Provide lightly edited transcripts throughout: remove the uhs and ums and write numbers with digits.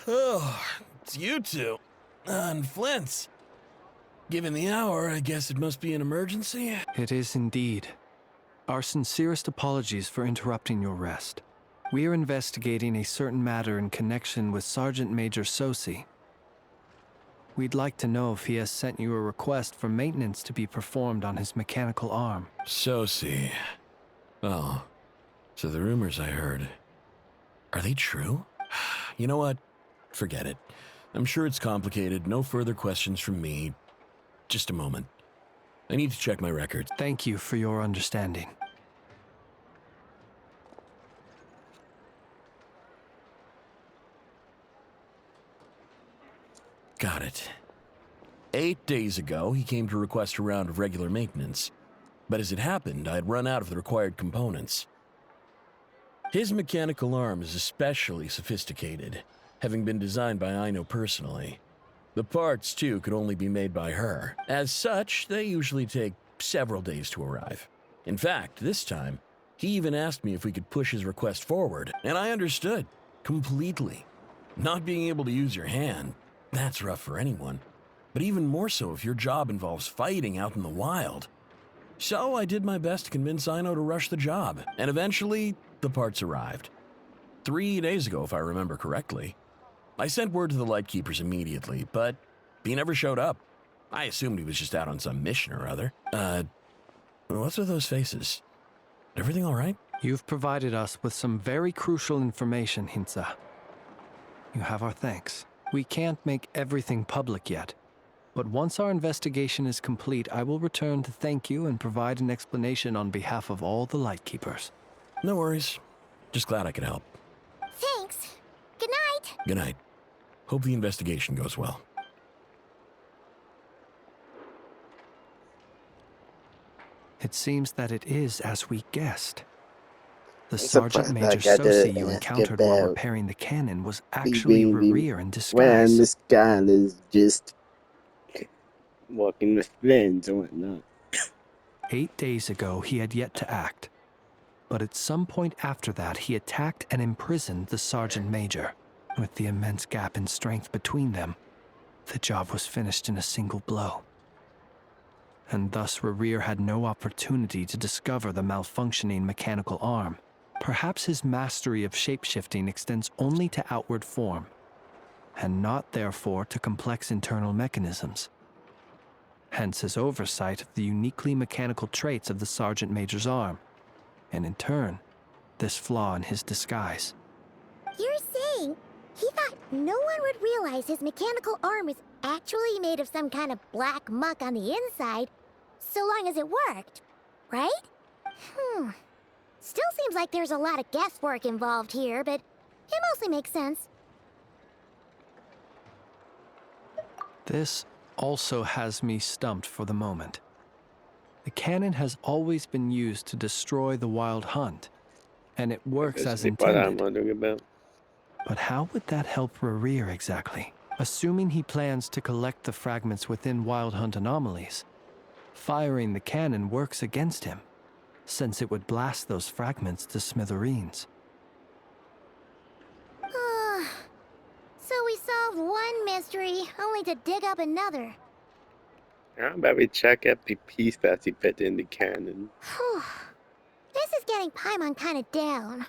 Oh, it's you two. And Flint's. Given the hour, I guess it must be an emergency. It is indeed. Our sincerest apologies for interrupting your rest. We are investigating a certain matter in connection with Sergeant Major Sosi. We'd like to know if he has sent you a request for maintenance to be performed on his mechanical arm. Sosi. Oh, so the rumors I heard, are they true? You know what? Forget it. I'm sure it's complicated. No further questions from me. Just a moment. I need to check my records. Thank you for your understanding. Got it. 8 days ago, he came to request a round of regular maintenance. But as it happened, I had run out of the required components. His mechanical arm is especially sophisticated, having been designed by Aino personally. The parts, too, could only be made by her. As such, they usually take several days to arrive. In fact, this time, he even asked me if we could push his request forward, and I understood, completely. Not being able to use your hand, that's rough for anyone. But even more so if your job involves fighting out in the wild. So I did my best to convince Aino to rush the job, and eventually, the parts arrived. 3 days ago, if I remember correctly. I sent word to the Lightkeepers immediately, but he never showed up. I assumed he was just out on some mission or other. What's with those faces? Everything all right? You've provided us with some very crucial information, Hinza. You have our thanks. We can't make everything public yet, but once our investigation is complete, I will return to thank you and provide an explanation on behalf of all the Lightkeepers. No worries. Just glad I could help. Thanks. Good night. Good night. Hope the investigation goes well. It seems that it is as we guessed. The I'm Sergeant surprised Major I got Sosi to you ask encountered while about repairing the cannon was actually being Rerir in when disguise. this guy is just walking with friends and whatnot. 8 days ago, he had yet to act. But at some point after that, he attacked and imprisoned the Sergeant Major. With the immense gap in strength between them, the job was finished in a single blow. And thus Rerir had no opportunity to discover the malfunctioning mechanical arm. Perhaps his mastery of shapeshifting extends only to outward form, and not therefore to complex internal mechanisms. Hence his oversight of the uniquely mechanical traits of the Sergeant Major's arm, and in turn, this flaw in his disguise. You're saying he thought no one would realize his mechanical arm is actually made of some kind of black muck on the inside, so long as it worked, right? Still seems like there's a lot of guesswork involved here, but it mostly makes sense. This also has me stumped for the moment. The cannon has always been used to destroy the wild hunt, and it works as That's the part I'm intended. wondering about. But how would that help Rerir exactly? Assuming he plans to collect the fragments within wild hunt anomalies, firing the cannon works against him, since it would blast those fragments to smithereens. So we solved one mystery, only to dig up another. How about we check out the piece that he put in the cannon? Whew. This is getting Paimon kind of down.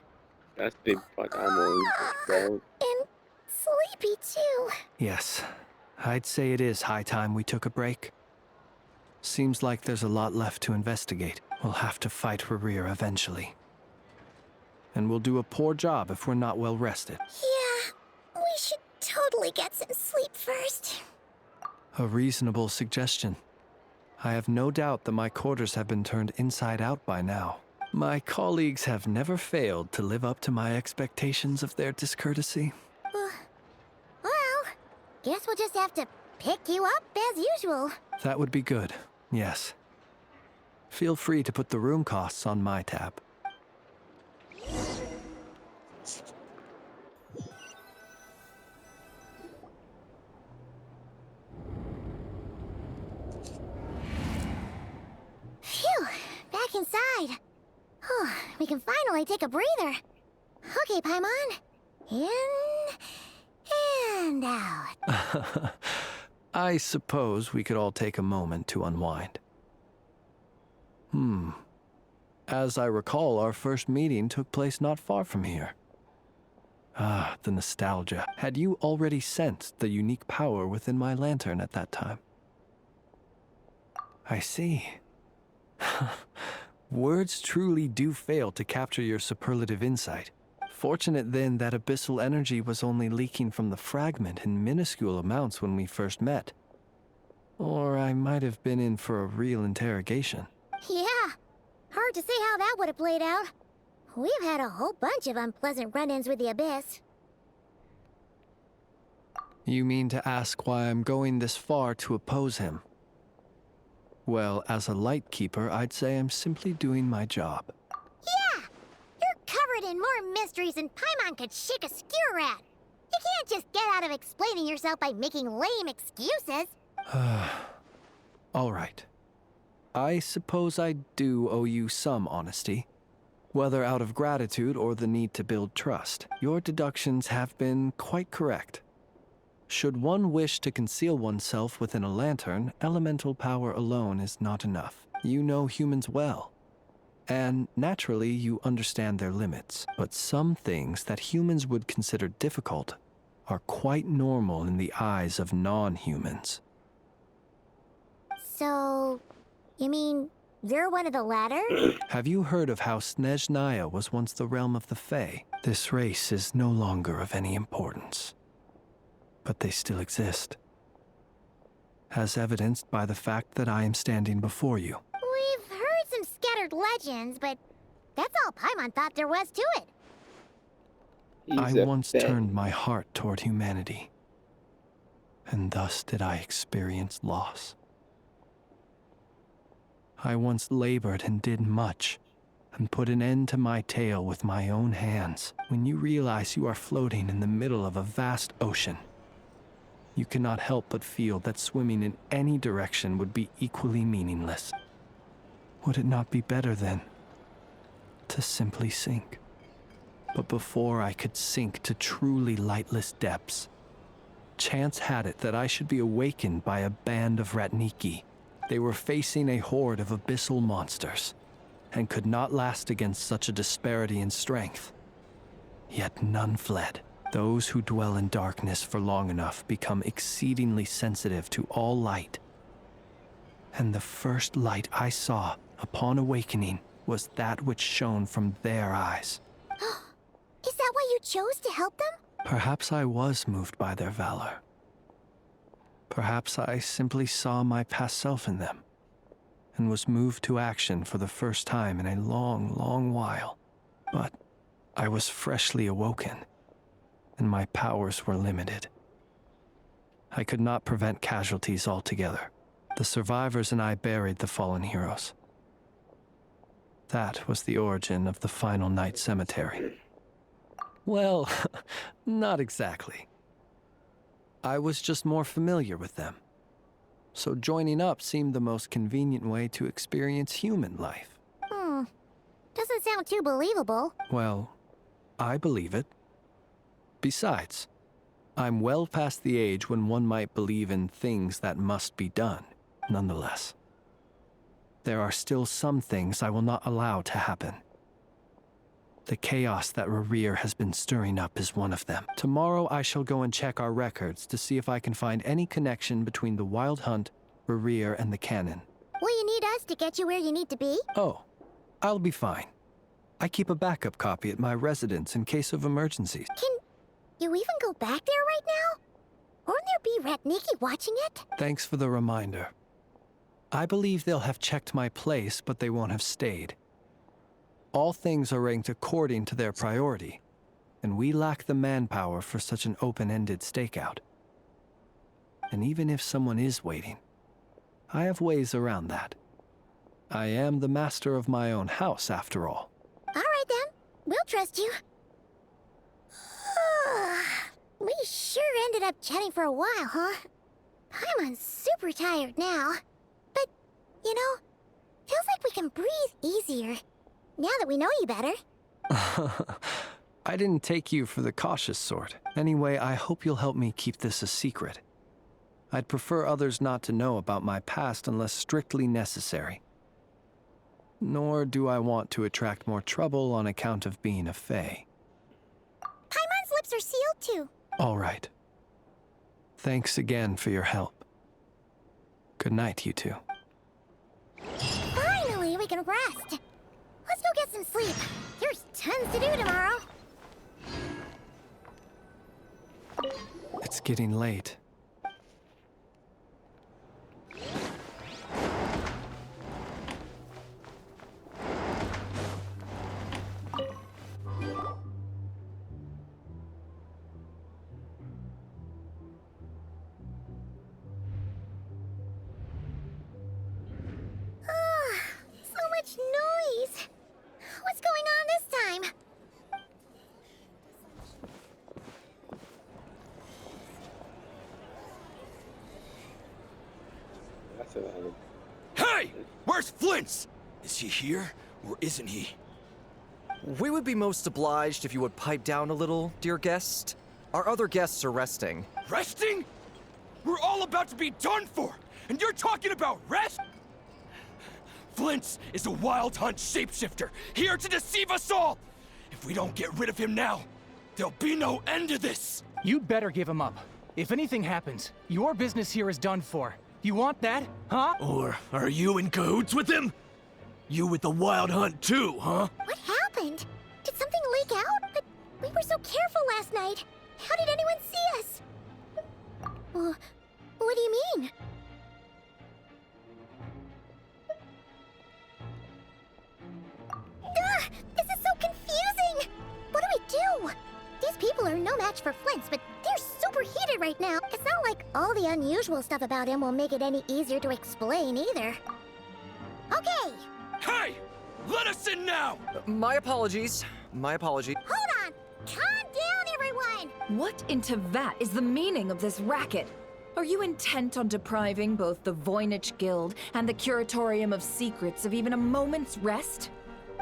That's the part I'm always about. And sleepy too. Yes, I'd say it is high time we took a break. Seems like there's a lot left to investigate. We'll have to fight Rerir eventually. And we'll do a poor job if we're not well rested. Yeah, we should totally get some sleep first. A reasonable suggestion. I have no doubt that my quarters have been turned inside out by now. My colleagues have never failed to live up to my expectations of their discourtesy. Well, guess we'll just have to pick you up as usual. That would be good, yes. Feel free to put the room costs on my tab. Phew, back inside. We can finally take a breather. Okay, Paimon. In and out. I suppose we could all take a moment to unwind. As I recall, our first meeting took place not far from here. Ah, the nostalgia. Had you already sensed the unique power within my lantern at that time? I see. Words truly do fail to capture your superlative insight. Fortunate then that abyssal energy was only leaking from the fragment in minuscule amounts when we first met. Or I might have been in for a real interrogation. Yeah. Hard to say how that would have played out. We've had a whole bunch of unpleasant run-ins with the Abyss. You mean to ask why I'm going this far to oppose him? Well, as a light keeper, I'd say I'm simply doing my job. Yeah! You're covered in more mysteries than Paimon could shake a skewer at. You can't just get out of explaining yourself by making lame excuses. All right. I suppose I do owe you some honesty. Whether out of gratitude or the need to build trust, your deductions have been quite correct. Should one wish to conceal oneself within a lantern, elemental power alone is not enough. You know humans well. And naturally, you understand their limits. But some things that humans would consider difficult are quite normal in the eyes of non-humans. So, you mean you're one of the latter? Have you heard of how Snezhnaya was once the realm of the Fae? This race is no longer of any importance. But they still exist. As evidenced by the fact that I am standing before you. We've heard some scattered legends, but that's all Paimon thought there was to it. I once turned my heart toward humanity, and thus did I experience loss. I once labored and did much, and put an end to my tale with my own hands. When you realize you are floating in the middle of a vast ocean, you cannot help but feel that swimming in any direction would be equally meaningless. Would it not be better, then, to simply sink? But before I could sink to truly lightless depths, chance had it that I should be awakened by a band of Ratniki. They were facing a horde of abyssal monsters, and could not last against such a disparity in strength. Yet none fled. Those who dwell in darkness for long enough become exceedingly sensitive to all light. And the first light I saw upon awakening was that which shone from their eyes. Is that why you chose to help them? Perhaps I was moved by their valor. Perhaps I simply saw my past self in them, and was moved to action for the first time in a long, long while. But I was freshly awoken, and my powers were limited. I could not prevent casualties altogether. The survivors and I buried the fallen heroes. That was the origin of the Final Night Cemetery. Well, not exactly. I was just more familiar with them. So joining up seemed the most convenient way to experience human life. Doesn't sound too believable. Well, I believe it. Besides, I'm well past the age when one might believe in things that must be done, nonetheless. There are still some things I will not allow to happen. The chaos that Rerir has been stirring up is one of them. Tomorrow I shall go and check our records to see if I can find any connection between the Wild Hunt, Rerir, and the Canon. Will you need us to get you where you need to be? Oh, I'll be fine. I keep a backup copy at my residence in case of emergencies. Can you even go back there right now? Won't there be Ratniki watching it? Thanks for the reminder. I believe they'll have checked my place, but they won't have stayed. All things are ranked according to their priority, and we lack the manpower for such an open-ended stakeout. And even if someone is waiting, I have ways around that. I am the master of my own house, after all. All right then, we'll trust you. We sure ended up chatting for a while, huh? I'm super tired now. But, you know, feels like we can breathe easier. now that we know you better. I didn't take you for the cautious sort. Anyway, I hope you'll help me keep this a secret. I'd prefer others not to know about my past unless strictly necessary. Nor do I want to attract more trouble on account of being a fae. Paimon's lips are sealed too. All right. Thanks again for your help. Good night, you two. Finally, we can rest. Let's go get some sleep. There's tons to do tomorrow. It's getting late. So much noise. What's going on this time? That's what happened. Hey! Where's Flint's? Is he here, or isn't he? We would be most obliged if you would pipe down a little, dear guest. Our other guests are resting. Resting? We're all about to be done for, and you're talking about rest? Flint's is a wild hunt shapeshifter, here to deceive us all! If we don't get rid of him now, there'll be no end to this! You'd better give him up. If anything happens, your business here is done for. You want that, huh? Or are you in cahoots with him? You with the wild hunt too, huh? What happened? Did something leak out? But we were so careful last night. How did anyone see us? What do you mean? Ugh, this is so confusing! What do? These people are no match for Flint's, but they're super heated right now. It's not like all the unusual stuff about him will make it any easier to explain either. Okay, Hey! Let us in now! My apologies. My apology. hold on! Calm down, everyone! What in Tevat is the meaning of this racket? Are you intent on depriving both the Voynich Guild and the Curatorium of Secrets of even a moment's rest?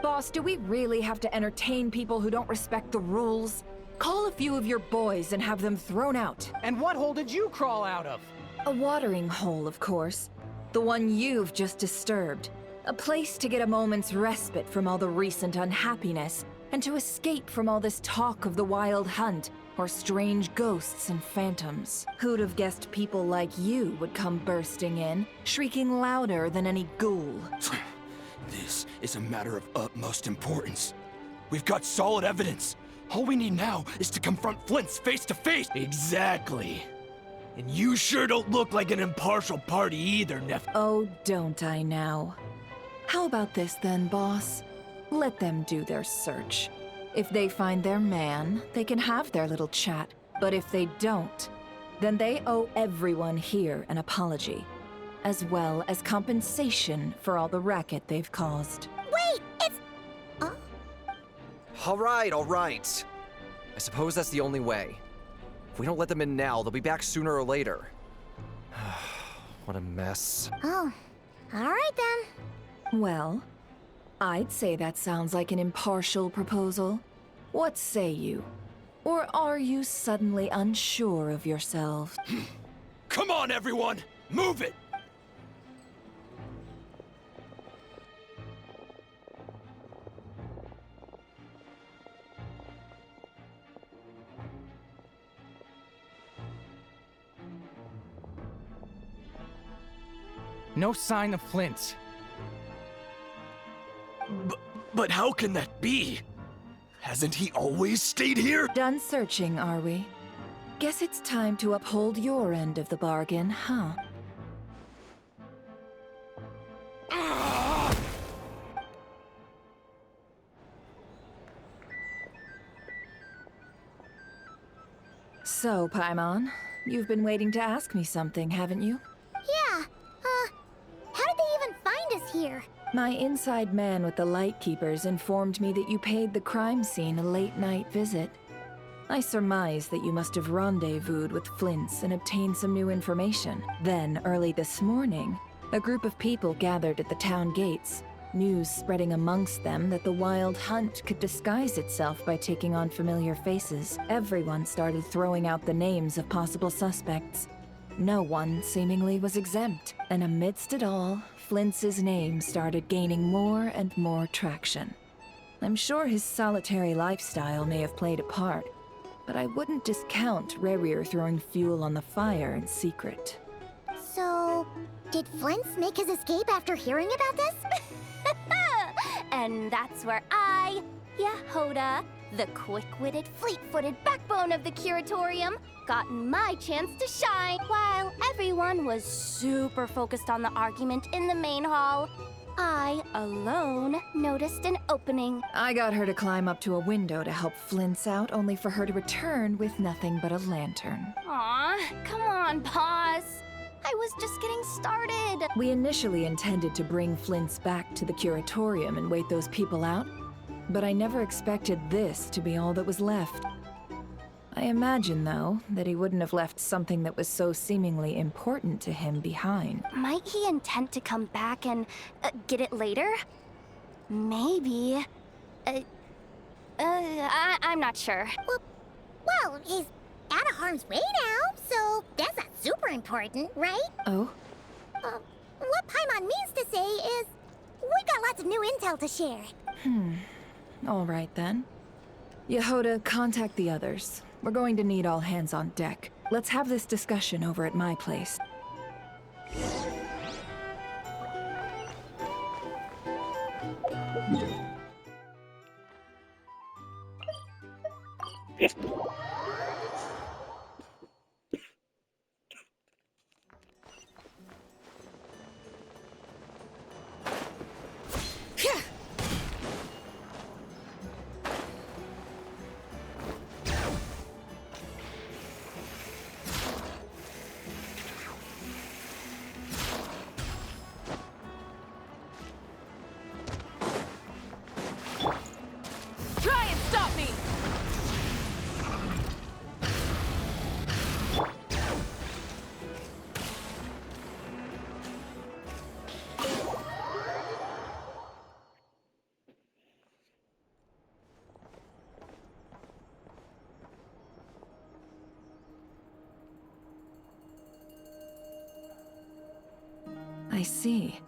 Boss, do we really have to entertain people who don't respect the rules? Call a few of your boys and have them thrown out. And what hole did you crawl out of? A watering hole, of course. The one you've just disturbed. A place to get a moment's respite from all the recent unhappiness, and to escape from all this talk of the wild hunt, or strange ghosts and phantoms. Who'd have guessed people like you would come bursting in, shrieking louder than any ghoul? This is a matter of utmost importance. We've got solid evidence. All we need now is to confront Flint's face to face. Exactly. And you sure don't look like an impartial party either, Neff. Oh, don't I now? How about this then, boss? Let them do their search. If they find their man, they can have their little chat. But if they don't, then they owe everyone here an apology, as well as compensation for all the racket they've caused. Wait, it's... Oh? All right. I suppose that's the only way. If we don't let them in now, they'll be back sooner or later. What a mess. Oh, alright then. Well, I'd say that sounds like an impartial proposal. What say you? Or are you suddenly unsure of yourselves? Come on, everyone! Move it! No sign of Flint's. But how can that be? Hasn't he always stayed here? Done searching, are we? Guess it's time to uphold your end of the bargain, huh? So, Paimon, you've been waiting to ask me something, haven't you? Yeah, how did they even find us here? My inside man with the Lightkeepers informed me that you paid the crime scene a late-night visit. I surmise that you must have rendezvoused with Flint's and obtained some new information. Then, early this morning, a group of people gathered at the town gates, News spreading amongst them that the Wild Hunt could disguise itself by taking on familiar faces. Everyone started throwing out the names of possible suspects. No one seemingly was exempt, and amidst it all, Flint's name started gaining more and more traction. I'm sure his solitary lifestyle may have played a part, but I wouldn't discount Rerir throwing fuel on the fire in secret. So, did Flint's make his escape after hearing about this? And that's where I, Yehoda, the quick-witted, fleet-footed backbone of the Curatorium, got my chance to shine. While everyone was super focused on the argument in the main hall, I, alone, noticed an opening. I got her to climb up to a window to help Flint's out, only for her to return with nothing but a lantern. Aw, come on, boss. I was just getting started. We initially intended to bring Flint's back to the Curatorium and wait those people out, but I never expected this to be all that was left. I imagine, though, that he wouldn't have left something that was so seemingly important to him behind. Might he intend to come back and get it later? Maybe. I'm not sure. Well, he's out of harm's way now, so that's not super important, right? Oh? What Paimon means to say is, we got lots of new intel to share. All right, then. Yehoda, contact the others. We're going to need all hands on deck. Let's have this discussion over at my place. Try and stop me! I see.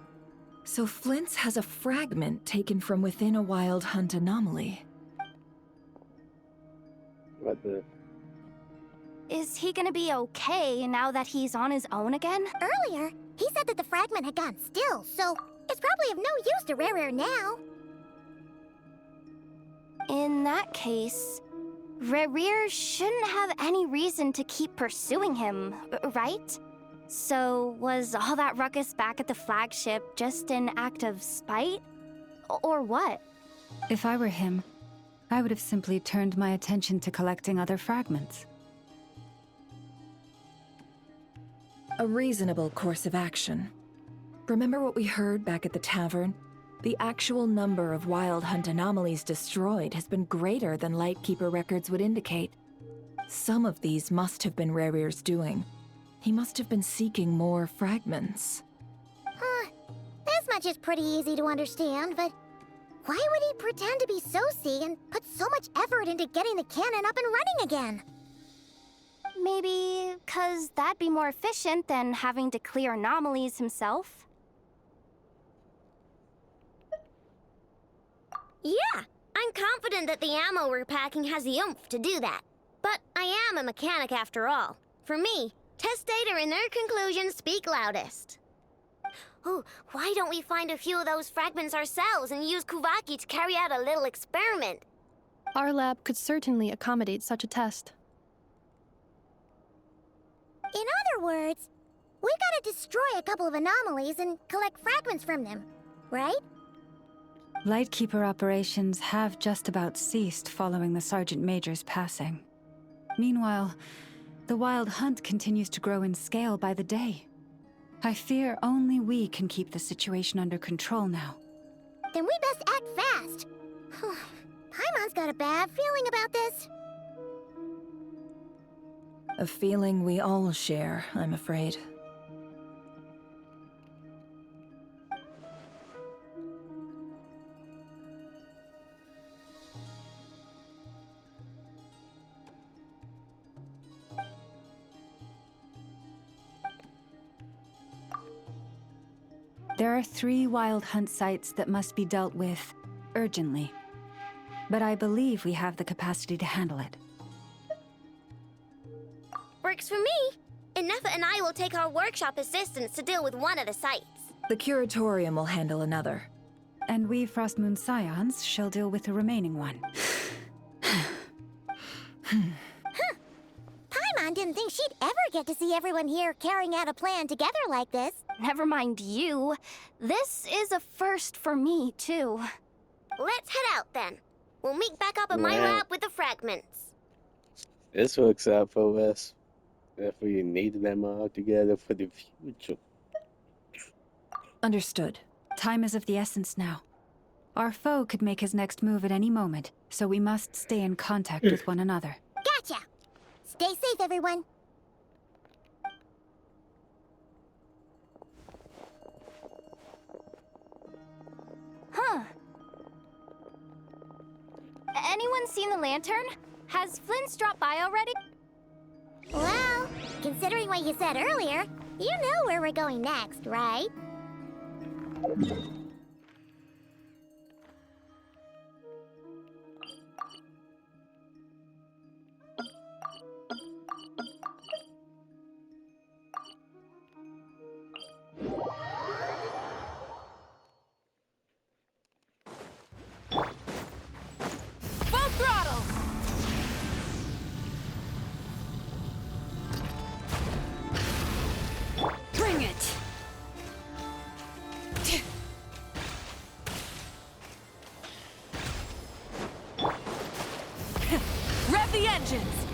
So Flint's has a fragment taken from within a Wild Hunt anomaly. What the? Is he gonna be okay now that he's on his own again? Earlier, he said that the fragment had gone still, so it's probably of no use to Rerir now. In that case, Rerir shouldn't have any reason to keep pursuing him, right? So, was all that ruckus back at the flagship just an act of spite? Or what? If I were him, I would have simply turned my attention to collecting other fragments. A reasonable course of action. Remember what we heard back at the tavern? The actual number of Wild Hunt anomalies destroyed has been greater than Lightkeeper records would indicate. Some of these must have been Rerir's doing. He must have been seeking more fragments. This much is pretty easy to understand, but why would he pretend to be Soci and put so much effort into getting the cannon up and running again? Maybe 'cause that'd be more efficient than having to clear anomalies himself? Yeah, I'm confident that the ammo we're packing has the oomph to do that. But I am a mechanic after all. For me, test data and their conclusions speak loudest. Ooh, why don't we find a few of those fragments ourselves and use Kuvaki to carry out a little experiment? Our lab could certainly accommodate such a test. In other words, we gotta destroy a couple of anomalies and collect fragments from them, right? Lightkeeper operations have just about ceased following the Sergeant Major's passing. Meanwhile, the Wild Hunt continues to grow in scale by the day. I fear only we can keep the situation under control now. Then we best act fast. Paimon's got a bad feeling about this. A feeling we all share, I'm afraid. There are 3 wild hunt sites that must be dealt with urgently. But I believe we have the capacity to handle it. Works for me. Ineffa and I will take our workshop assistants to deal with one of the sites. The curatorium will handle another. And we Frostmoon Scions shall deal with the remaining one. Paimon didn't think she'd ever get to see everyone here carrying out a plan together like this. Never mind you. This is a first for me, too. Let's head out then. We'll meet back up in my Wow. lab with the fragments. This works out for us. If we need them all together for the future. Understood. Time is of the essence now. Our foe could make his next move at any moment, so we must stay in contact with one another. Gotcha! Stay safe, everyone. Huh. Anyone seen the lantern? Has Flint's dropped by already? Well, considering what you said earlier, you know where we're going next, right? Full throttle! Bring it! Rev the engines!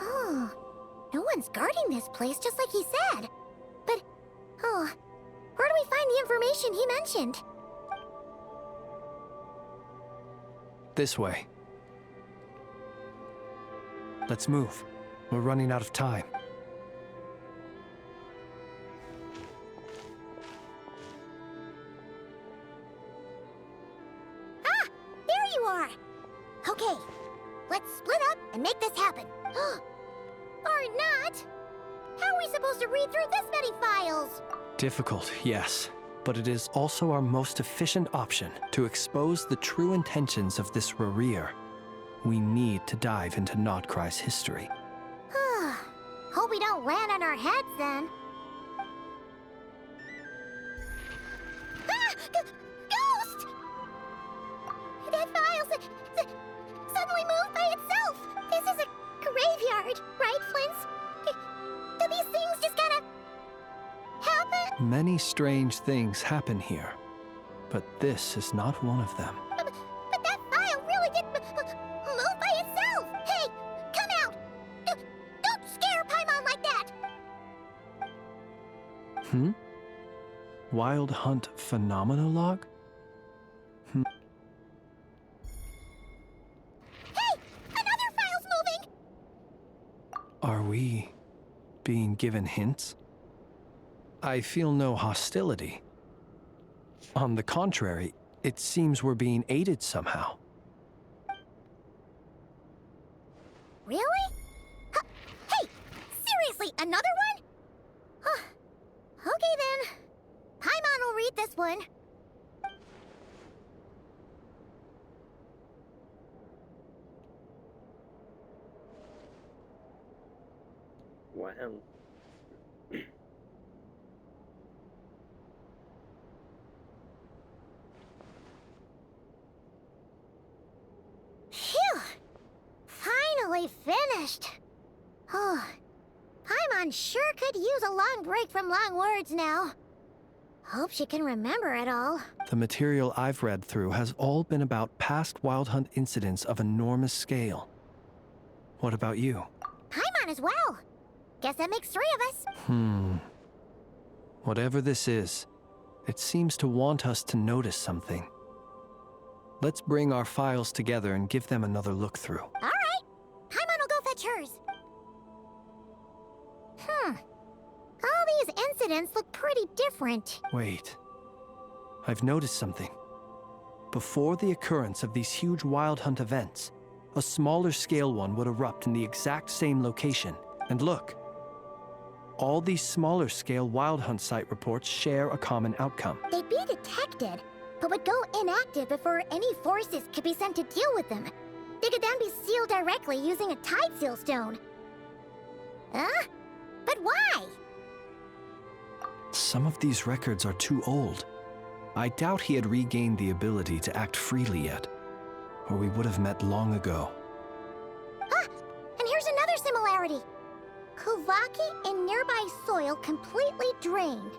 Oh, no one's guarding this place just like he said. But, oh, where do we find the information he mentioned? This way. Let's move. We're running out of time. Ah! There you are! Okay, let's split up and make this happen. Or not! How are we supposed to read through this many files? Difficult, yes. But it is also our most efficient option to expose the true intentions of this Rereer. We need to dive into Notcry's history. Hope we don't land on our heads then. Ah! Ghost! That file suddenly moved by itself. This is a graveyard, right, Flint? Do these things just kind of happen? Many strange things happen here, but this is not one of them. But that file really did move by itself. Hey, come out! Don't scare Paimon like that. Wild Hunt Phenomenolog? Hey, another file's moving. Are we being given hints? I feel no hostility. On the contrary, it seems we're being aided somehow. Really? Hey, seriously, another one? Okay then. Paimon will read this one. Wow. Phew! Finally finished. Oh, Paimon sure could use a long break from long words now. Hope she can remember it all. The material I've read through has all been about past Wild Hunt incidents of enormous scale. What about you? Paimon as well. Guess that makes 3 of us. Whatever this is, it seems to want us to notice something. Let's bring our files together and give them another look through. All right. Paimon will go fetch hers. All these incidents look pretty different. Wait, I've noticed something. Before the occurrence of these huge Wild Hunt events, a smaller scale one would erupt in the exact same location. And look, all these smaller scale Wild Hunt site reports share a common outcome. They'd be detected, but would go inactive before any forces could be sent to deal with them. They could then be sealed directly using a tide seal stone. Huh? But why? Some of these records are too old. I doubt he had regained the ability to act freely yet, or we would have met long ago. Ah! And here's another similarity. Kuvaki in nearby soil completely drained.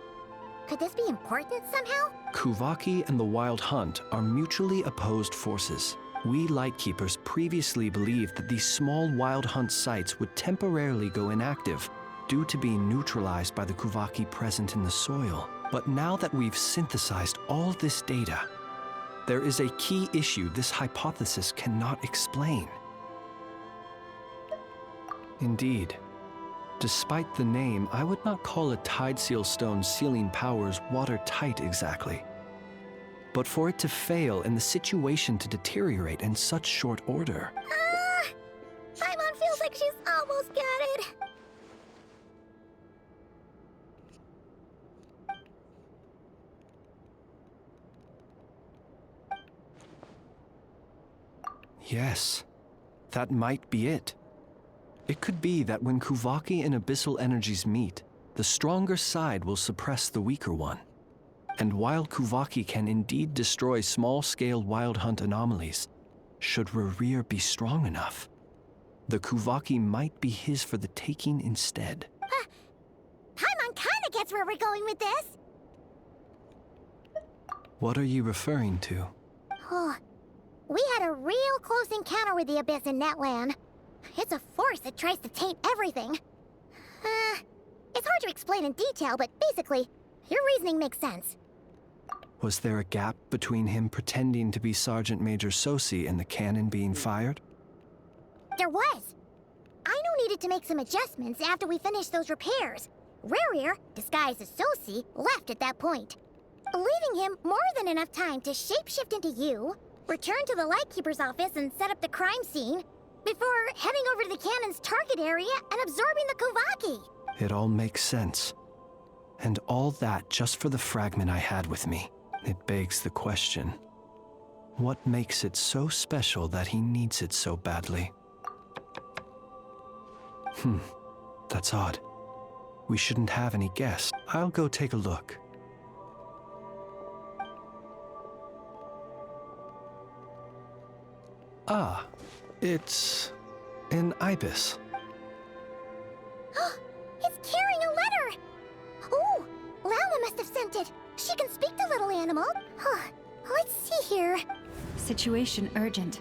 Could this be important somehow? Kuvaki and the Wild Hunt are mutually opposed forces. We Lightkeepers previously believed that these small Wild Hunt sites would temporarily go inactive due to being neutralized by the Kuvaki present in the soil. But now that we've synthesized all this data, there is a key issue this hypothesis cannot explain. Indeed, despite the name, I would not call a tide seal stone's sealing powers watertight exactly. But for it to fail and the situation to deteriorate in such short order... Paimon feels like she's almost got it. Yes, that might be it. It could be that when Kuvaki and Abyssal energies meet, the stronger side will suppress the weaker one. And while Kuvaki can indeed destroy small-scale Wild Hunt anomalies, should Rerir be strong enough, the Kuvaki might be his for the taking instead. Paimon kinda gets where we're going with this. What are you referring to? Oh, we had a real close encounter with the Abyss in Netland. It's a force that tries to taint everything. It's hard to explain in detail, but basically, your reasoning makes sense. Was there a gap between him pretending to be Sergeant Major Sosi and the cannon being fired? There was. Aino needed to make some adjustments after we finished those repairs. Rerir, disguised as Sosi, left at that point, leaving him more than enough time to shapeshift into you, return to the Lightkeeper's office and set up the crime scene, before heading over to the cannon's target area and absorbing the Kuvaki. It all makes sense. And all that just for the fragment I had with me. It begs the question, what makes it so special that he needs it so badly? That's odd. We shouldn't have any guests. I'll go take a look. Ah, it's an ibis. It's carrying a letter! Oh, Lala must have sent it. She can speak to little animal. Let's see here. Situation urgent.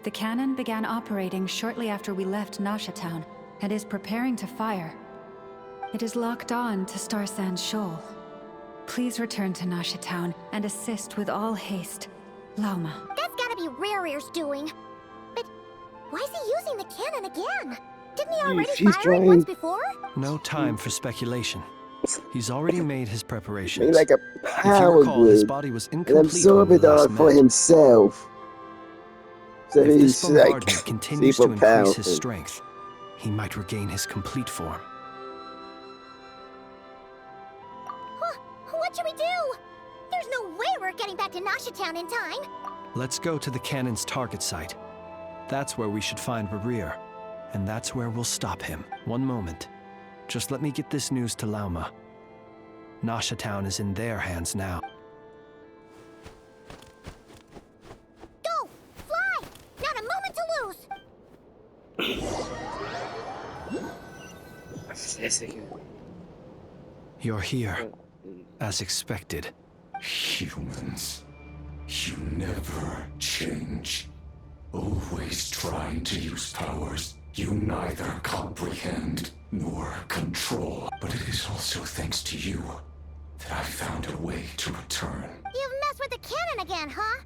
The cannon began operating shortly after we left Nasha Town and is preparing to fire. It is locked on to Star Sand Shoal. Please return to Nasha Town and assist with all haste. Lauma. That's gotta be Rerir's doing. But why is he using the cannon again? Didn't he already fire it once before? No time for speculation. He's already made his preparations. Made like a If you power recall, his grid body was and incomplete absorb when it we all last for met. himself. So If this he's like bombardment continues to super increase powerful. his strength, he might regain his complete form. What should we do? There's no way we're getting back to Nasha Town in time. Let's go to the cannon's target site. That's where we should find Rerir, and that's where we'll stop him. One moment. Just let me get this news to Lauma. Nasha Town is in their hands now. Go! Fly! Not a moment to lose! You're here, as expected. Humans, you never change. Always trying to use powers you neither comprehend nor control. But it is also thanks to you that I found a way to return. You've messed with the cannon again, huh?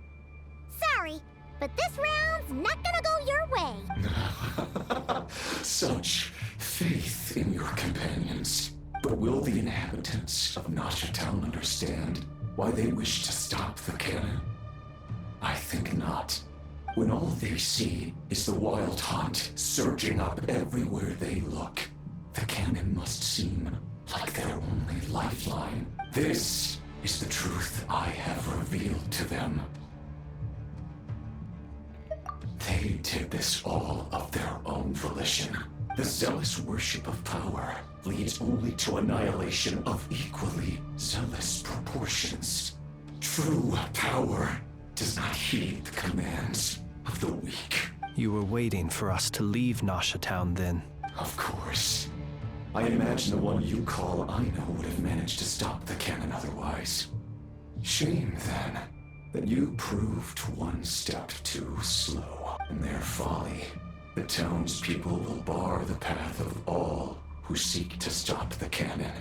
Sorry, but this round's not gonna go your way. Such faith in your companions. But will the inhabitants of Nasha Town understand why they wish to stop the cannon? I think not. When all they see is the wild hunt surging up everywhere they look, the cannon must seem like their only lifeline. This is the truth I have revealed to them. They did this all of their own volition. The zealous worship of power leads only to annihilation of equally zealous proportions. True power does not heed the commands of the weak. You were waiting for us to leave Nasha Town then? Of course. I imagine the one you call Aina would have managed to stop the cannon otherwise. Shame, then, that you proved one step too slow. In their folly, the townspeople will bar the path of all who seek to stop the cannon.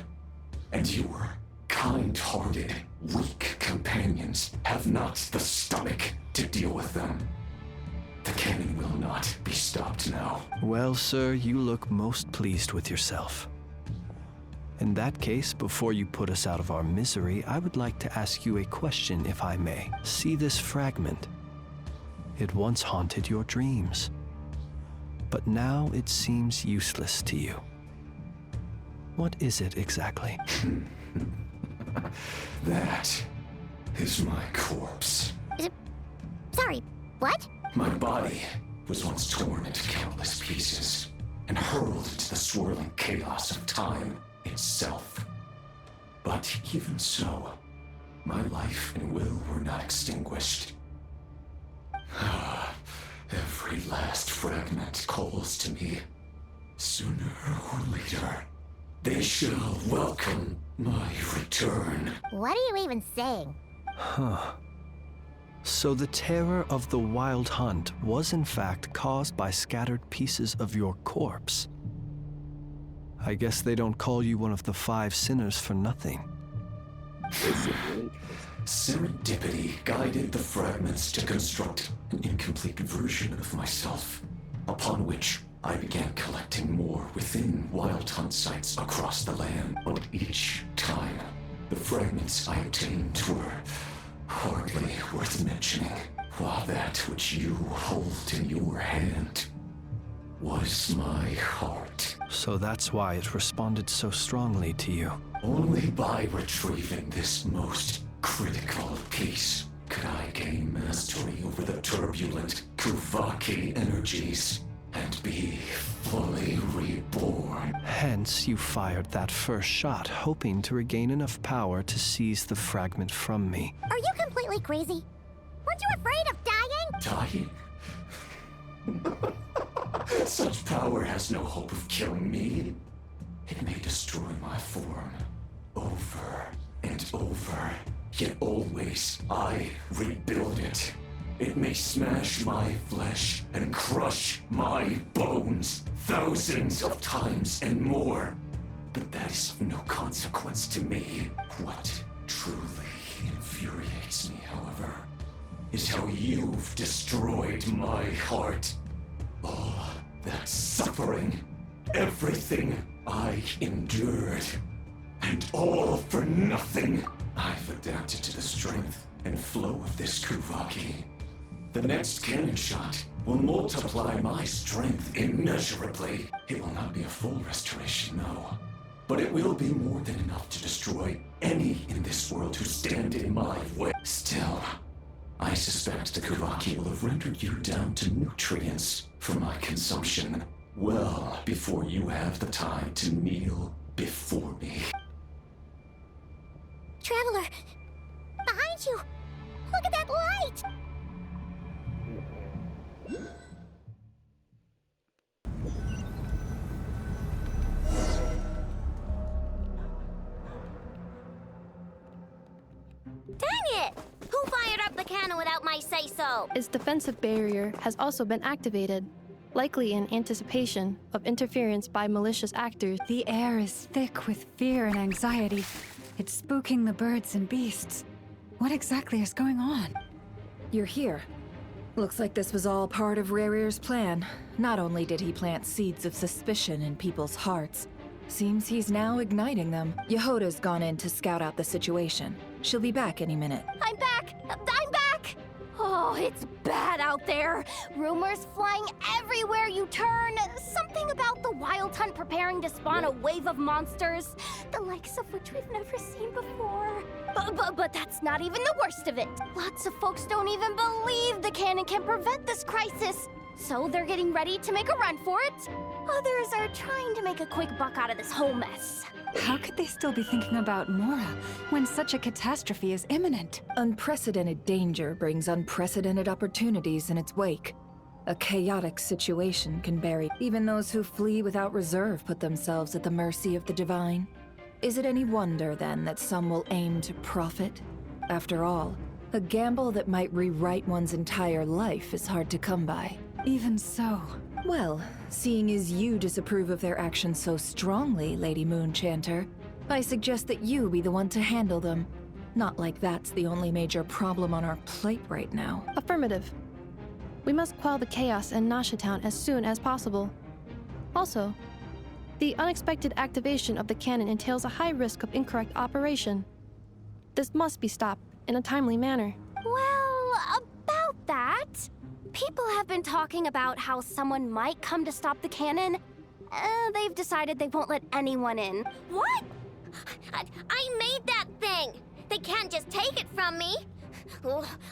And your kind-hearted, weak companions have not the stomach to deal with them. The cannon will not be stopped now. Well, sir, you look most pleased with yourself. In that case, before you put us out of our misery, I would like to ask you a question, if I may. See this fragment? It once haunted your dreams, but now it seems useless to you. What is it exactly? That is my corpse. Sorry, what? My body was once torn into countless pieces and hurled into the swirling chaos of time itself. But even so, my life and will were not extinguished. Every last fragment calls to me. Sooner or later, they shall welcome my return. What are you even saying? Huh. So the terror of the wild hunt was in fact caused by scattered pieces of your corpse. I guess they don't call you one of the 5 sinners for nothing. Serendipity guided the fragments to construct an incomplete version of myself, upon which I began collecting more within wild hunt sites across the land. But each time, the fragments I obtained were hardly worth mentioning, while that which you hold in your hand was my heart. So that's why it responded so strongly to you. Only by retrieving this most critical piece could I gain mastery over the turbulent Kuvaki energies and be fully reborn. Hence, you fired that first shot, hoping to regain enough power to seize the fragment from me. Are you completely crazy? Weren't you afraid of dying? Dying? Such power has no hope of killing me. It may destroy my form over and over, yet always I rebuild it. It may smash my flesh and crush my bones thousands of times and more, but that is of no consequence to me. What truly infuriates me, however, is how you've destroyed my heart. All that suffering, everything I endured, and all for nothing. I've adapted to the strength and flow of this Kuvaki. The next cannon shot will multiply my strength immeasurably. It will not be a full restoration, no. But it will be more than enough to destroy any in this world who stand in my way. Still, I suspect the Kuvaki will have rendered you down to nutrients for my consumption well before you have the time to kneel before me. Traveler! Behind you! Look at that light! Dang it! Who fired up the cannon without my say-so? Its defensive barrier has also been activated, likely in anticipation of interference by malicious actors. The air is thick with fear and anxiety. It's spooking the birds and beasts. What exactly is going on? You're here. Looks like this was all part of Rarir's plan. Not only did he plant seeds of suspicion in people's hearts, seems he's now igniting them. Yehoda's gone in to scout out the situation. She'll be back any minute. I'm back! I'm back! Oh, it's bad out there. Rumors flying everywhere you turn. Something about the Wild Hunt preparing to spawn a wave of monsters, the likes of which we've never seen before. But that's not even the worst of it. Lots of folks don't even believe the cannon can prevent this crisis. So they're getting ready to make a run for it. Others are trying to make a quick buck out of this whole mess. How could they still be thinking about Mora when such a catastrophe is imminent? Unprecedented danger brings unprecedented opportunities in its wake. A chaotic situation can bury even those who flee without reserve put themselves at the mercy of the divine. Is it any wonder, then, that some will aim to profit? After all, a gamble that might rewrite one's entire life is hard to come by. Even so. Well, seeing as you disapprove of their actions so strongly, Lady Moonchanter, I suggest that you be the one to handle them. Not like that's the only major problem on our plate right now. Affirmative. We must quell the chaos in Nasha Town as soon as possible. Also, the unexpected activation of the cannon entails a high risk of incorrect operation. This must be stopped in a timely manner. Well, about that, people have been talking about how someone might come to stop the cannon. They've decided they won't let anyone in. What? I made that thing! They can't just take it from me!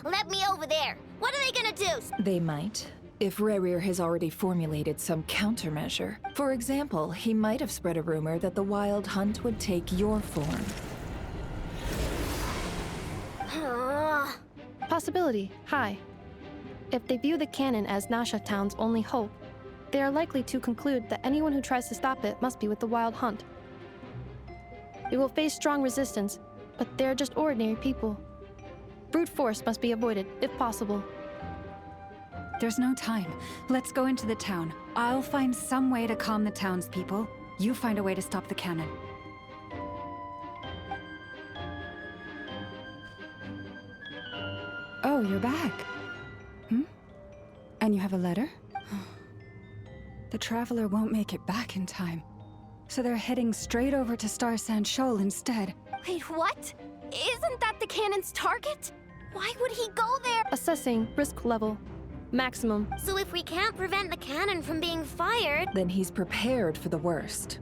Let me over there. What are they gonna do? They might, if Rerir has already formulated some countermeasure. For example, he might have spread a rumor that the Wild Hunt would take your form. Possibility high. If they view the cannon as Nasha Town's only hope, they are likely to conclude that anyone who tries to stop it must be with the Wild Hunt. We will face strong resistance, but they're just ordinary people. Brute force must be avoided, if possible. There's no time. Let's go into the town. I'll find some way to calm the townspeople. You find a way to stop the cannon. Oh, you're back. And you have a letter? The Traveler won't make it back in time. So they're heading straight over to Star Sand Shoal instead. Wait, what? Isn't that the cannon's target? Why would he go there? Assessing risk level. Maximum. So if we can't prevent the cannon from being fired... Then he's prepared for the worst.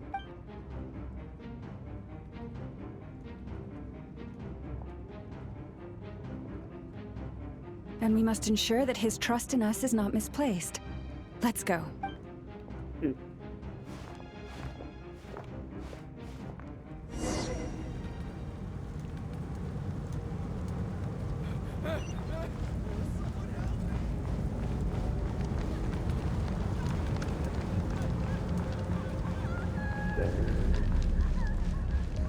And we must ensure that his trust in us is not misplaced. Let's go.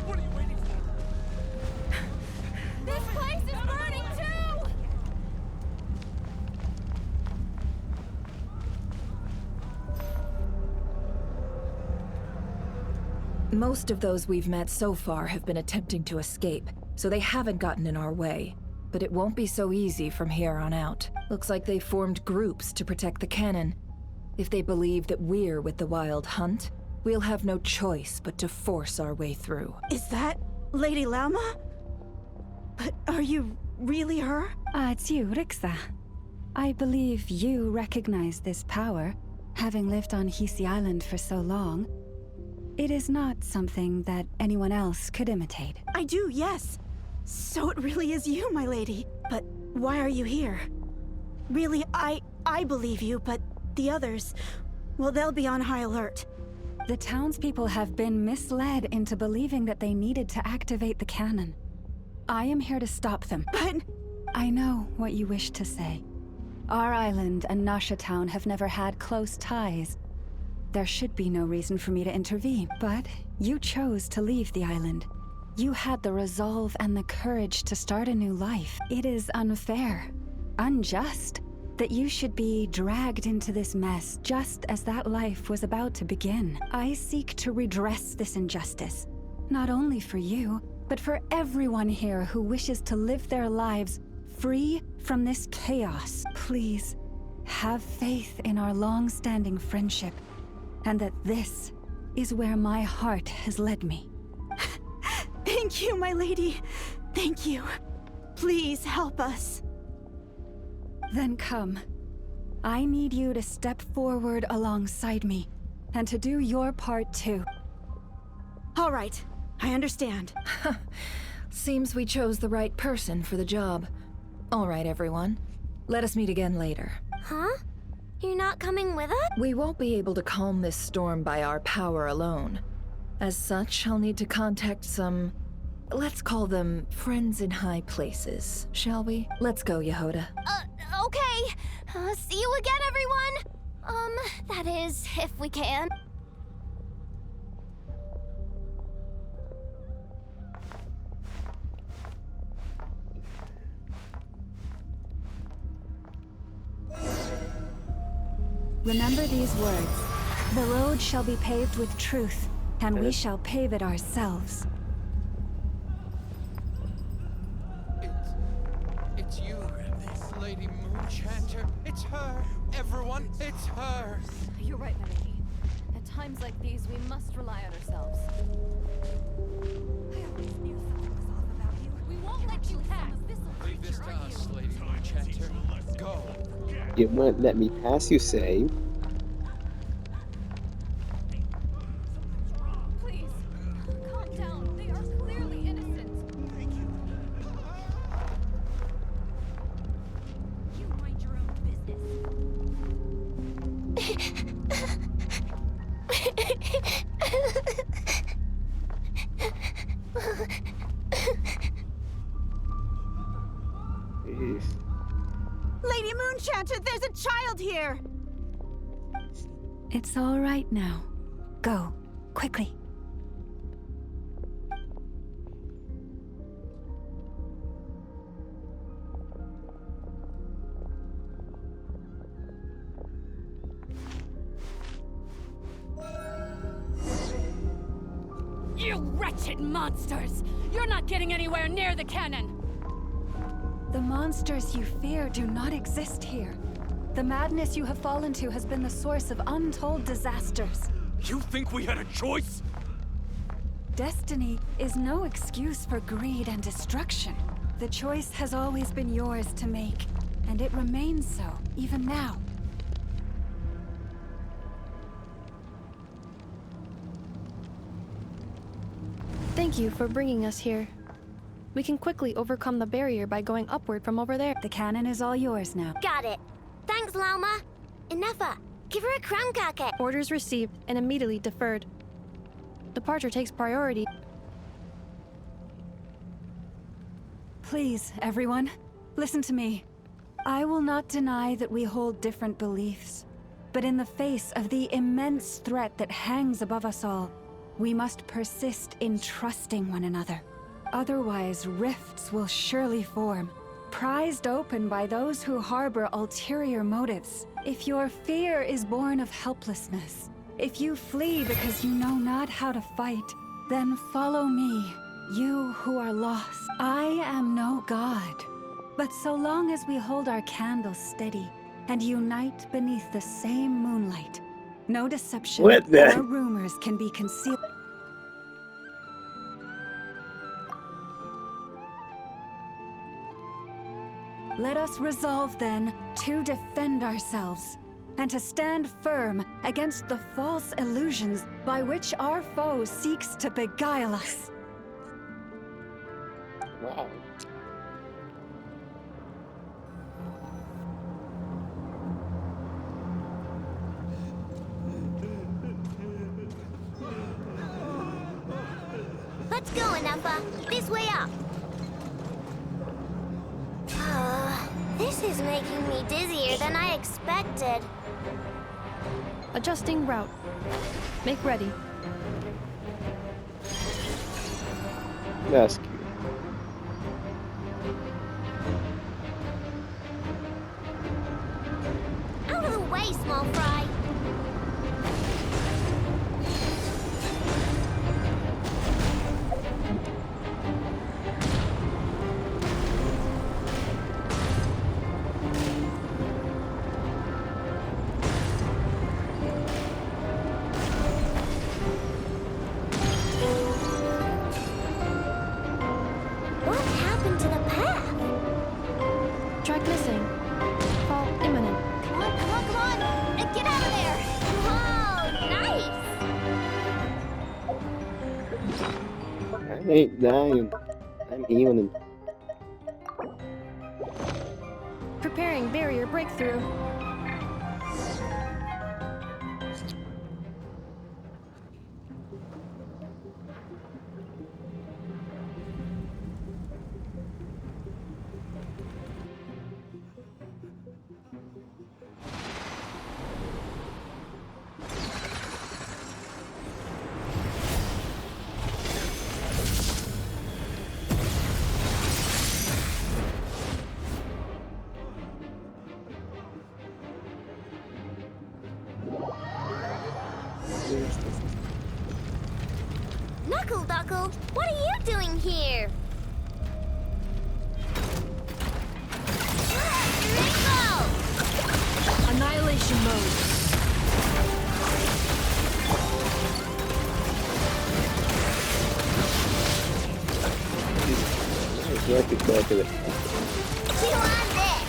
What are you waiting for? This place is burning too! Most of those we've met so far have been attempting to escape, so they haven't gotten in our way. But it won't be so easy from here on out. Looks like they formed groups to protect the cannon. If they believe that we're with the Wild Hunt, we'll have no choice but to force our way through. Is that Lady Lauma? But are you really her? It's you, Rixa. I believe you recognize this power, having lived on Hisi Island for so long. It is not something that anyone else could imitate. I do, yes. So it really is you, my lady. But why are you here? Really, I believe you, but the others, well, they'll be on high alert. The townspeople have been misled into believing that they needed to activate the cannon. I am here to stop them. But... I know what you wish to say. Our island and Nasha Town have never had close ties. There should be no reason for me to intervene, but you chose to leave the island. You had the resolve and the courage to start a new life. It is unfair, unjust, that you should be dragged into this mess just as that life was about to begin. I seek to redress this injustice, not only for you, but for everyone here who wishes to live their lives free from this chaos. Please, have faith in our long-standing friendship, and that this is where my heart has led me. Thank you, my lady. Thank you. Please help us. Then come. I need you to step forward alongside me, and to do your part too. All right, I understand. Seems we chose the right person for the job. All right, everyone. Let us meet again later. Huh? You're not coming with us? We won't be able to calm this storm by our power alone. As such, I'll need to contact some... let's call them friends in high places, shall we? Let's go, Yehoda. Okay. See you again, everyone! That is, if we can. Remember these words. The road shall be paved with truth, and we shall pave it ourselves. It's you, this Lady Moonchanter. It's her. Everyone, it's her. You're right, my lady. At times like these, we must rely on ourselves. I always knew something was off about you. We won't let you pass. Leave this to us, Lady Moonchanter. Go. You won't let me pass, you say? Please, calm down. They are clearly innocent. Thank you. You mind your own Jeez. Lady Moonchanter, there's a child here! It's all right now. Go, quickly. You wretched monsters! You're not getting anywhere near the cannon! The monsters you fear do not exist here. The madness you have fallen to has been the source of untold disasters. You think we had a choice? Destiny is no excuse for greed and destruction. The choice has always been yours to make, and it remains so, even now. Thank you for bringing us here. We can quickly overcome the barrier by going upward from over there. The cannon is all yours now. Got it. Thanks, Lauma. Inefa, give her a crown kake. Orders received and immediately deferred. Departure takes priority. Please, everyone, listen to me. I will not deny that we hold different beliefs, but in the face of the immense threat that hangs above us all, we must persist in trusting one another. Otherwise, rifts will surely form, prized open by those who harbor ulterior motives. If your fear is born of helplessness, if you flee because you know not how to fight, then follow me, you who are lost. I am no god, but so long as we hold our candles steady and unite beneath the same moonlight, no deception or rumors can be concealed. Let us resolve, then, to defend ourselves, and to stand firm against the false illusions by which our foe seeks to beguile us. Wow. Let's go, Inefa. This way up. This is making me dizzier than I expected. Adjusting route. Make ready. That's cute. Out of the way, small fry. What happened? ain't dying. I'm healing. Preparing barrier breakthrough. Knuckle Duckle, what are you doing here? Rainbow! Annihilation mode. Nice rocket back of it. You on this?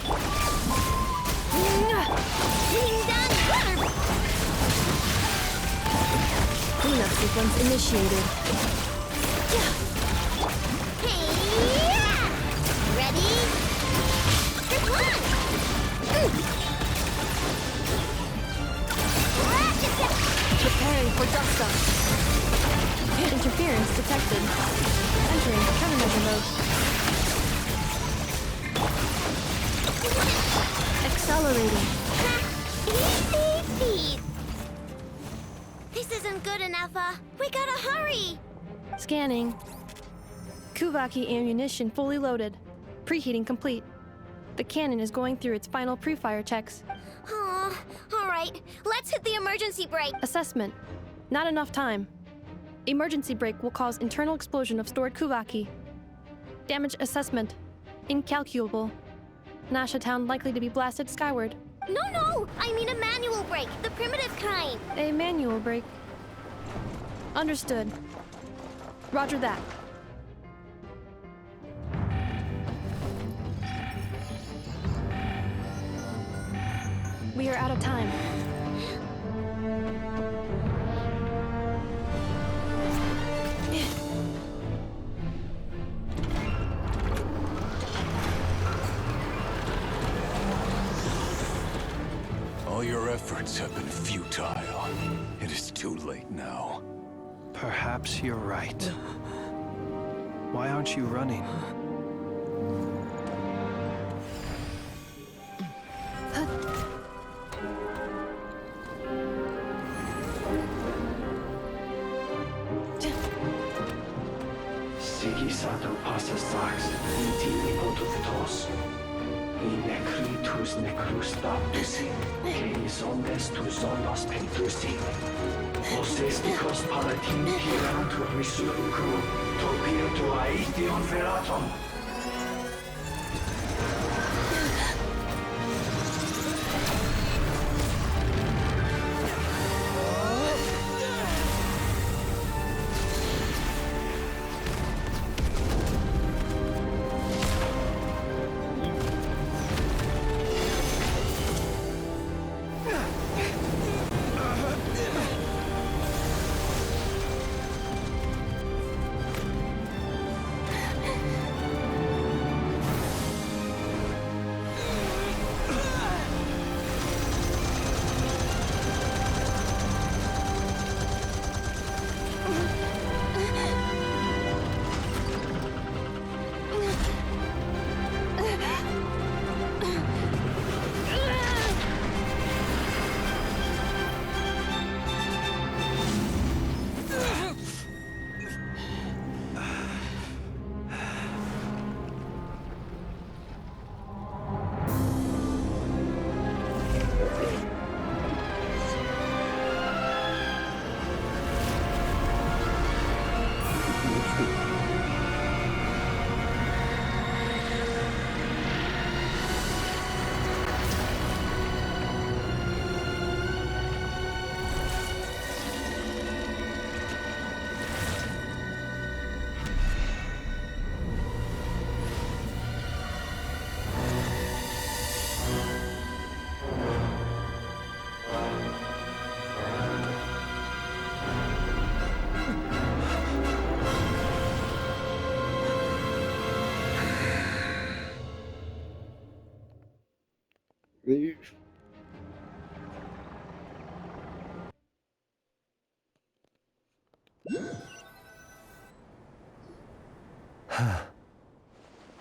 Ding dong! Cleanup sequence initiated. Hey! Ready? One! Preparing for dust up. Interference detected. Entering countermeasure mode. Accelerating. Easy. This isn't good enough, we gotta hurry! Scanning. Kuvaki ammunition fully loaded. Preheating complete. The cannon is going through its final pre-fire checks. Oh, alright. Let's hit the emergency brake. Assessment. Not enough time. Emergency brake will cause internal explosion of stored Kuvaki. Damage assessment. Incalculable. Nasha Town likely to be blasted skyward. No! I mean a manual brake, the primitive kind. A manual brake. Understood. Roger that. We are out of time. All your efforts have been futile. It is too late now. Perhaps you're right. Why aren't you running? Sigisato passa sax, intini potus Necritus necrus baptusi, Canis omnes tu zonos pentusi. Osesticos palatini piratur resurrucum, Topirtu aetion feratum.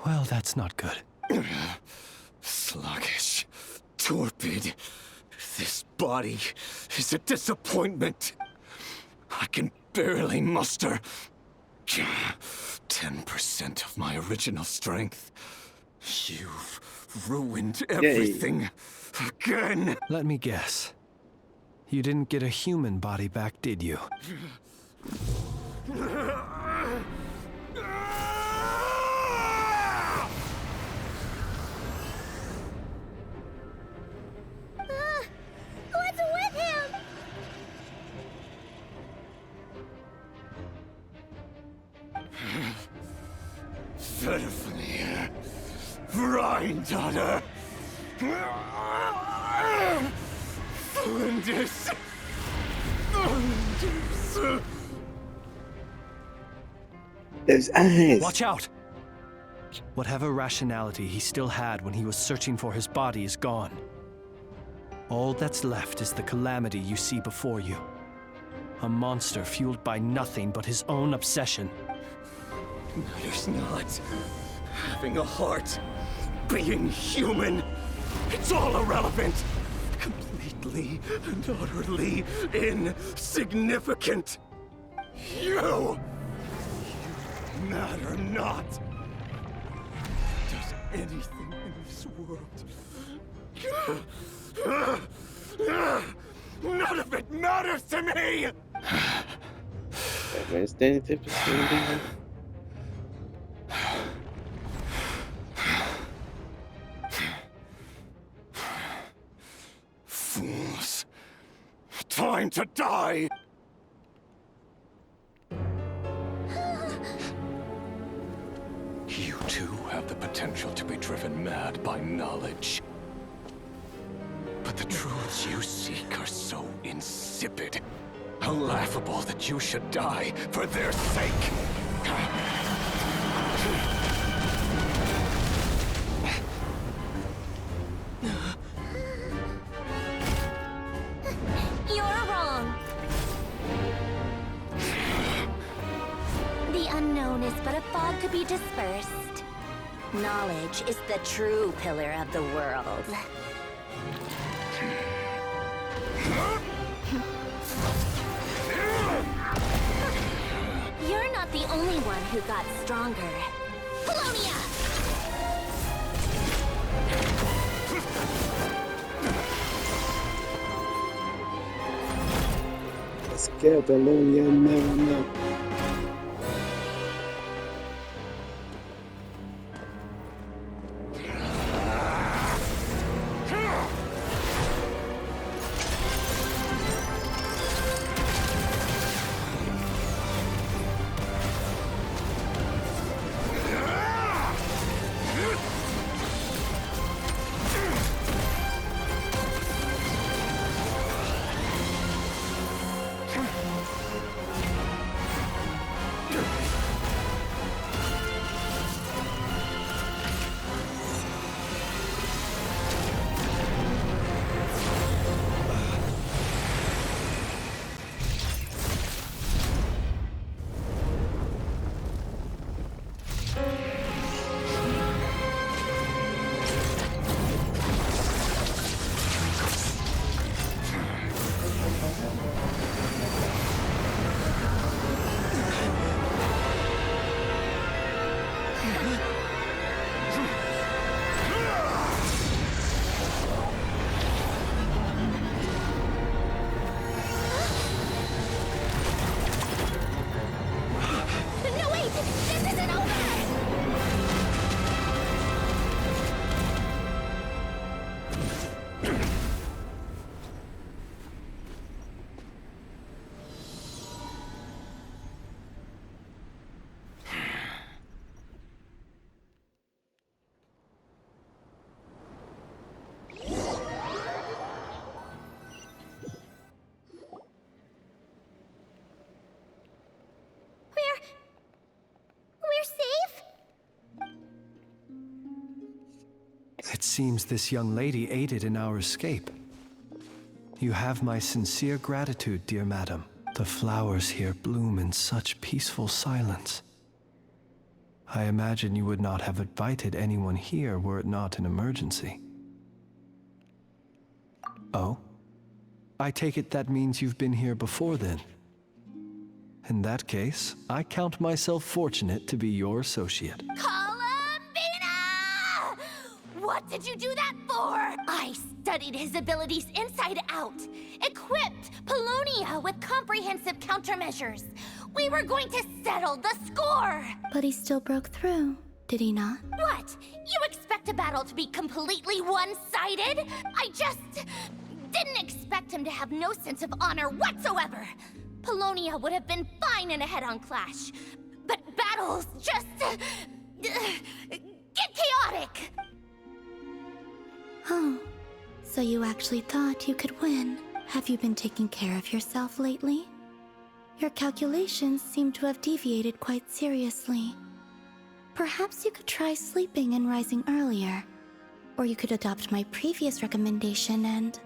Well, that's not good. Sluggish. Torpid. This body is a disappointment. I can barely muster 10% of my original strength. You've ruined everything again. Let me guess. You didn't get a human body back, did you? What's with him? Verfnir. Rheindaughter. Flinders. Those eyes. Watch out! Whatever rationality he still had when he was searching for his body is gone. All that's left is the calamity you see before you. A monster fueled by nothing but his own obsession. Matters not. Having a heart. Being human. It's all irrelevant. Completely and utterly insignificant. You matter not. Does anything in this world. None of it matters to me! Fools. Time to die! You too have the potential to be driven mad by knowledge. But the truths you seek are so insipid, laughable that you should die for their sake. You're wrong. The unknown is but a fog to be dispersed. Knowledge is the true pillar of the world. You're not the only one who got stronger. Polonia! Let's go, Bologna. No. It seems this young lady aided in our escape. You have my sincere gratitude, dear madam. The flowers here bloom in such peaceful silence. I imagine you would not have invited anyone here were it not an emergency. Oh? I take it that means you've been here before then. In that case, I count myself fortunate to be your associate. Columbina! What did you do that for? I studied his abilities inside out, equipped Polonia with comprehensive countermeasures. We were going to settle the score! But he still broke through, did he not? What? You expect a battle to be completely one-sided? I just didn't expect him to have no sense of honor whatsoever. Polonia would have been fine in a head-on clash, but battles just get chaotic. Oh, so you actually thought you could win. Have you been taking care of yourself lately? Your calculations seem to have deviated quite seriously. Perhaps you could try sleeping and rising earlier. Or you could adopt my previous recommendation and...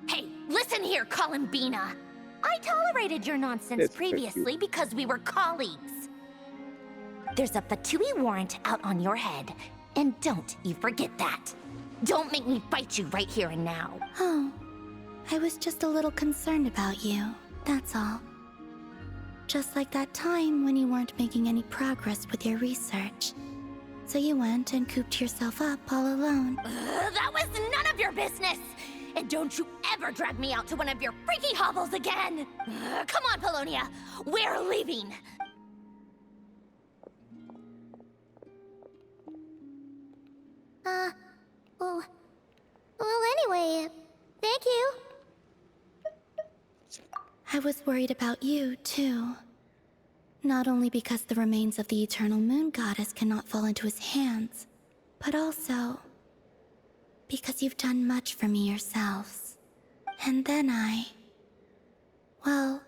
Hey, listen here, Columbina. I tolerated your nonsense previously because we were colleagues. There's a Fatui warrant out on your head, and don't you forget that. Don't make me fight you right here and now. Oh, I was just a little concerned about you, that's all. Just like that time when you weren't making any progress with your research. So you went and cooped yourself up all alone. That was none of your business! And don't you ever drag me out to one of your freaky hovels again! Come on, Polonia! We're leaving! Well, anyway, thank you. I was worried about you, too. Not only because the remains of the Eternal Moon Goddess cannot fall into his hands, but also because you've done much for me yourselves. And then well,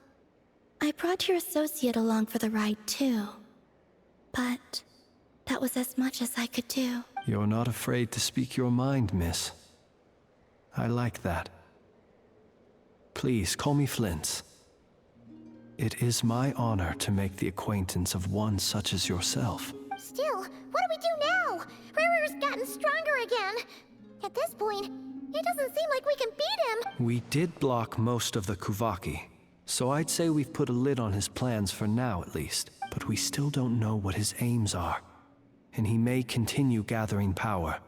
I brought your associate along for the ride, too. But that was as much as I could do. You're not afraid to speak your mind, miss. I like that. Please, call me Flint's. It is my honor to make the acquaintance of one such as yourself. Still, what do we do now? Riri's gotten stronger again. At this point, it doesn't seem like we can beat him. We did block most of the Kuvaki, so I'd say we've put a lid on his plans for now at least. But we still don't know what his aims are, and he may continue gathering power.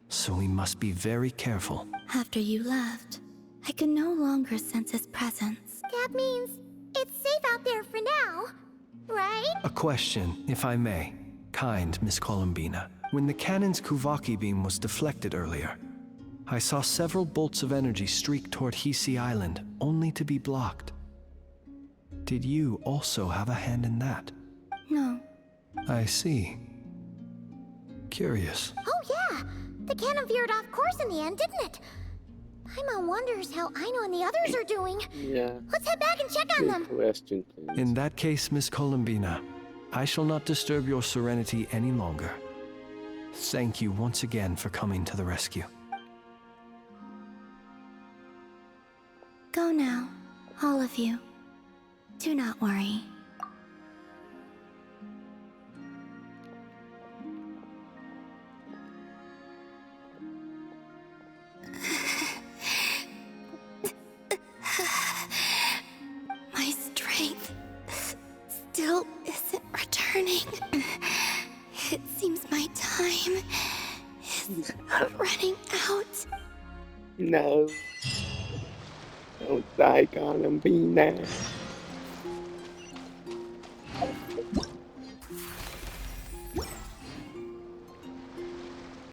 So we must be very careful. After you left, I could no longer sense his presence. That means it's safe out there for now, right? A question, if I may. Kind Miss Columbina. When the cannon's Kuvaki beam was deflected earlier, I saw several bolts of energy streak toward Hisi Island, only to be blocked. Did you also have a hand in that? No. I see. Curious. Oh yeah! The cannon veered off course in the end, didn't it? Paimon wonders how Aino and the others are doing. Yeah. Let's head back and check on them. Question, please. In that case, Miss Columbina, I shall not disturb your serenity any longer. Thank you once again for coming to the rescue. Go now, all of you. Do not worry. My strength still isn't returning. It seems my time is running out. No. Don't die, Columbina.